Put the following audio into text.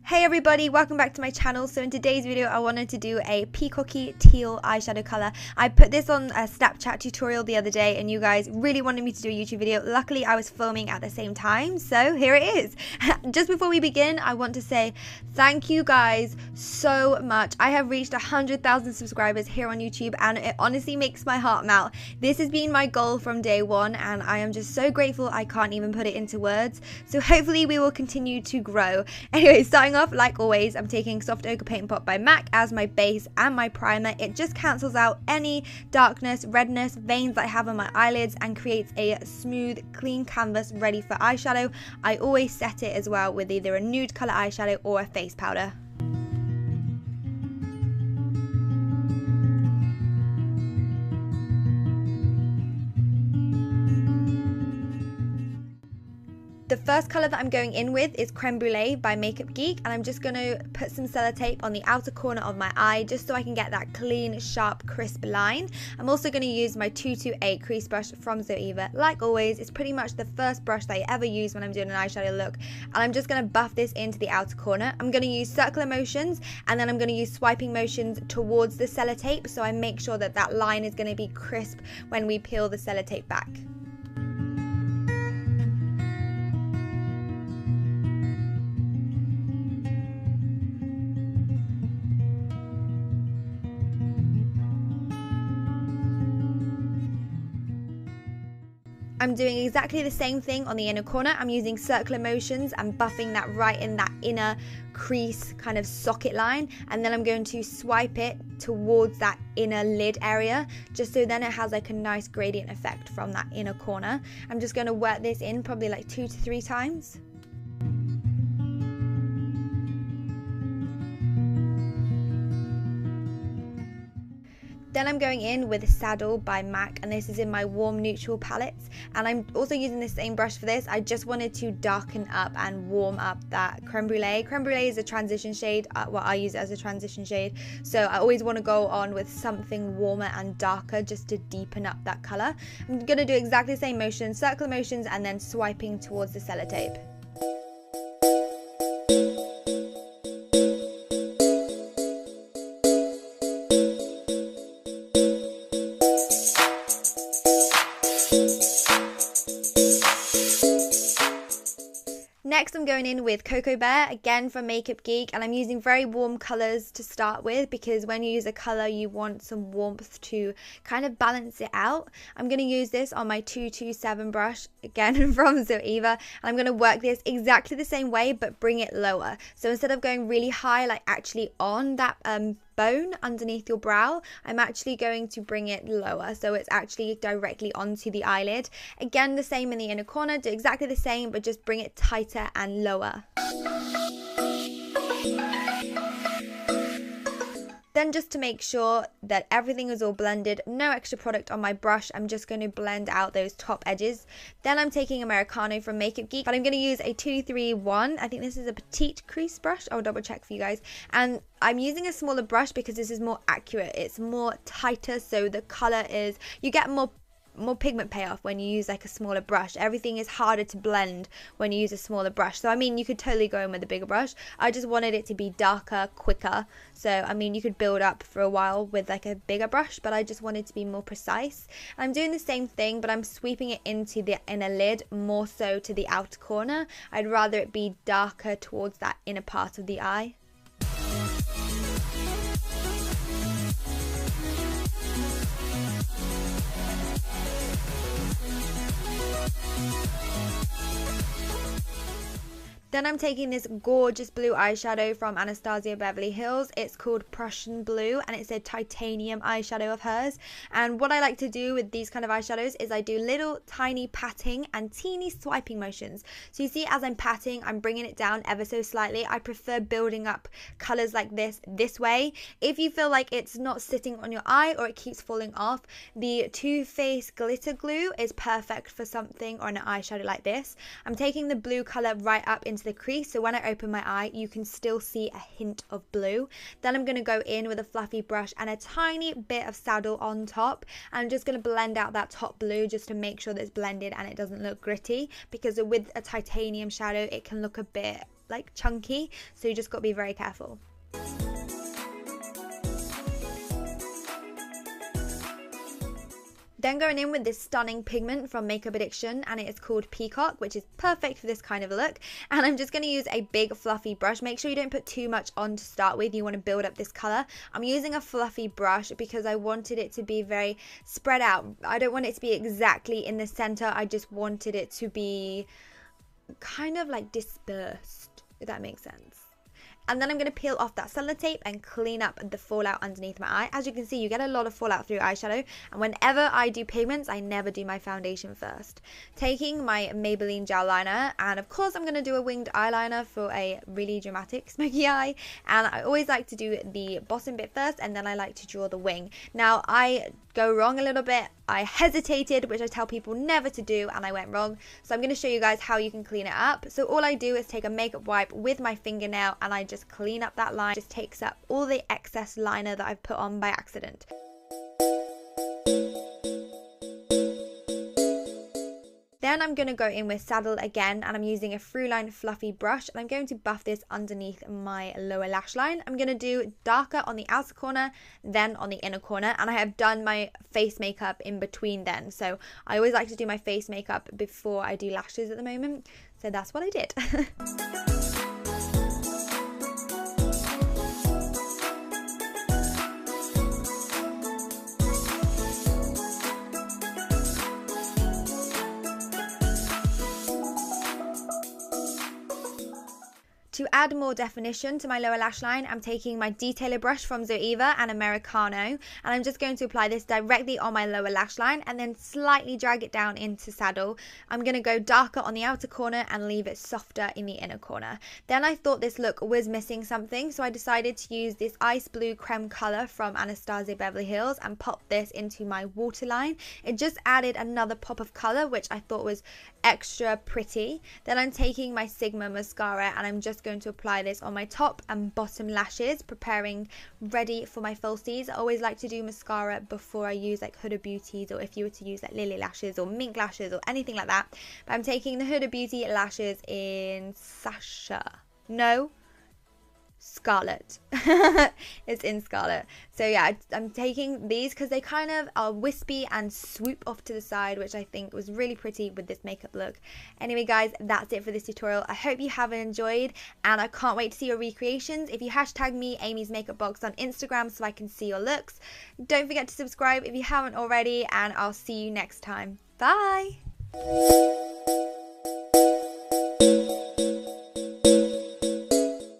Hey everybody, welcome back to my channel. So in today's video I wanted to do a peacocky teal eyeshadow color. I put this on a Snapchat tutorial the other day and you guys really wanted me to do a YouTube video. Luckily I was filming at the same time, so here it is. Just before we begin, I want to say thank you guys so much. I have reached 100,000 subscribers here on YouTube and it honestly makes my heart melt. This has been my goal from day one and I am just so grateful I can't even put it into words. So hopefully we will continue to grow. Anyway, starting off, like always, I'm taking Soft Ochre Paint Pot by MAC as my base and my primer. It just cancels out any darkness, redness, veins that I have on my eyelids and creates a smooth, clean canvas ready for eyeshadow. I always set it as well with either a nude colour eyeshadow or a face powder. The first colour that I'm going in with is Creme Brulee by Makeup Geek, and I'm just going to put some sellotape on the outer corner of my eye just so I can get that clean, sharp, crisp line. I'm also going to use my 228 crease brush from Zoeva. Like always, it's pretty much the first brush that I ever use when I'm doing an eyeshadow look, and I'm just going to buff this into the outer corner. I'm going to use circular motions and then I'm going to use swiping motions towards the sellotape so I make sure that that line is going to be crisp when we peel the sellotape back. I'm doing exactly the same thing on the inner corner. I'm using circular motions and buffing that right in that inner crease kind of socket line, and then I'm going to swipe it towards that inner lid area just so then it has like a nice gradient effect from that inner corner. I'm just going to work this in probably like 2 to 3 times. Then I'm going in with Saddle by MAC, and this is in my warm neutral palettes, and I'm also using the same brush for this. I just wanted to darken up and warm up that Creme Brulee. Creme Brulee is a transition shade, well, I use it as a transition shade, so I always want to go on with something warmer and darker just to deepen up that colour. I'm going to do exactly the same motion, circular motions, and then swiping towards the sellotape. Next I'm going in with Cocoa Bear, again from Makeup Geek, and I'm using very warm colours to start with because when you use a colour you want some warmth to kind of balance it out. I'm going to use this on my 227 brush, again from Zoeva, and I'm going to work this exactly the same way but bring it lower. So instead of going really high, like actually on that bone underneath your brow, I'm actually going to bring it lower so it's actually directly onto the eyelid. Again, the same in the inner corner, do exactly the same but just bring it tighter and lower. Then just to make sure that everything is all blended, no extra product on my brush, I'm just going to blend out those top edges. Then I'm taking Americano from Makeup Geek, but I'm going to use a 231. I think this is a petite crease brush. I'll double check for you guys. And I'm using a smaller brush because this is more accurate. It's more tighter, so the color is, you get more pigment payoff when you use like a smaller brush. Everything is harder to blend when you use a smaller brush. So I mean, you could totally go in with a bigger brush. I just wanted it to be darker, quicker. So I mean, you could build up for a while with like a bigger brush, but I just wanted to be more precise. I'm doing the same thing, but I'm sweeping it into the inner lid more so to the outer corner. I'd rather it be darker towards that inner part of the eye. Then I'm taking this gorgeous blue eyeshadow from Anastasia Beverly Hills. It's called Prussian Blue and it's a titanium eyeshadow of hers. And what I like to do with these kind of eyeshadows is I do little tiny patting and teeny swiping motions. So you see, as I'm patting, I'm bringing it down ever so slightly. I prefer building up colors like this way. If you feel like it's not sitting on your eye or it keeps falling off, the Too Faced glitter glue is perfect for something or an eyeshadow like this. I'm taking the blue color right up into the crease, so when I open my eye you can still see a hint of blue. Then I'm going to go in with a fluffy brush and a tiny bit of Saddle on top. I'm just going to blend out that top blue just to make sure that it's blended and it doesn't look gritty, because with a titanium shadow it can look a bit like chunky, so you just got to be very careful. Then going in with this stunning pigment from Makeup Addiction, and it is called Peacock, which is perfect for this kind of look. And I'm just going to use a big fluffy brush. Make sure you don't put too much on to start with. You want to build up this color. I'm using a fluffy brush because I wanted it to be very spread out. I don't want it to be exactly in the center. I just wanted it to be kind of like dispersed, if that makes sense. And then I'm going to peel off that sellotape and clean up the fallout underneath my eye. As you can see, you get a lot of fallout through eyeshadow. And whenever I do pigments, I never do my foundation first. Taking my Maybelline gel liner, and of course I'm going to do a winged eyeliner for a really dramatic smoky eye. And I always like to do the bottom bit first, and then I like to draw the wing. Now, I go wrong a little bit. I hesitated, which I tell people never to do, and I went wrong. So I'm going to show you guys how you can clean it up. So all I do is take a makeup wipe with my fingernail, and I just clean up that line. It just takes up all the excess liner that I've put on by accident. Then I'm going to go in with Saddle again, and I'm using a Throughline fluffy brush, and I'm going to buff this underneath my lower lash line. I'm going to do darker on the outer corner, then on the inner corner, and I have done my face makeup in between then. So I always like to do my face makeup before I do lashes at the moment. So that's what I did. To add more definition to my lower lash line, I'm taking my detailer brush from Zoeva and Americano, and I'm just going to apply this directly on my lower lash line and then slightly drag it down into Saddle. I'm going to go darker on the outer corner and leave it softer in the inner corner. Then I thought this look was missing something, so I decided to use this ice blue creme color from Anastasia Beverly Hills and pop this into my waterline. It just added another pop of color, which I thought was extra pretty. Then I'm taking my Sigma mascara, and I'm just going to apply this on my top and bottom lashes, preparing ready for my falsies. I always like to do mascara before I use like Huda Beauty's, or if you were to use like Lily lashes or mink lashes or anything like that. But I'm taking the Huda Beauty lashes in Scarlet. It's in Scarlet. So yeah, I'm taking these because they kind of are wispy and swoop off to the side, which I think was really pretty with this makeup look. Anyway guys, that's it for this tutorial. I hope you have enjoyed, and I can't wait to see your recreations. If you hashtag me, Amy's Makeup Box, on Instagram so I can see your looks. Don't forget to subscribe if you haven't already, and I'll see you next time. Bye!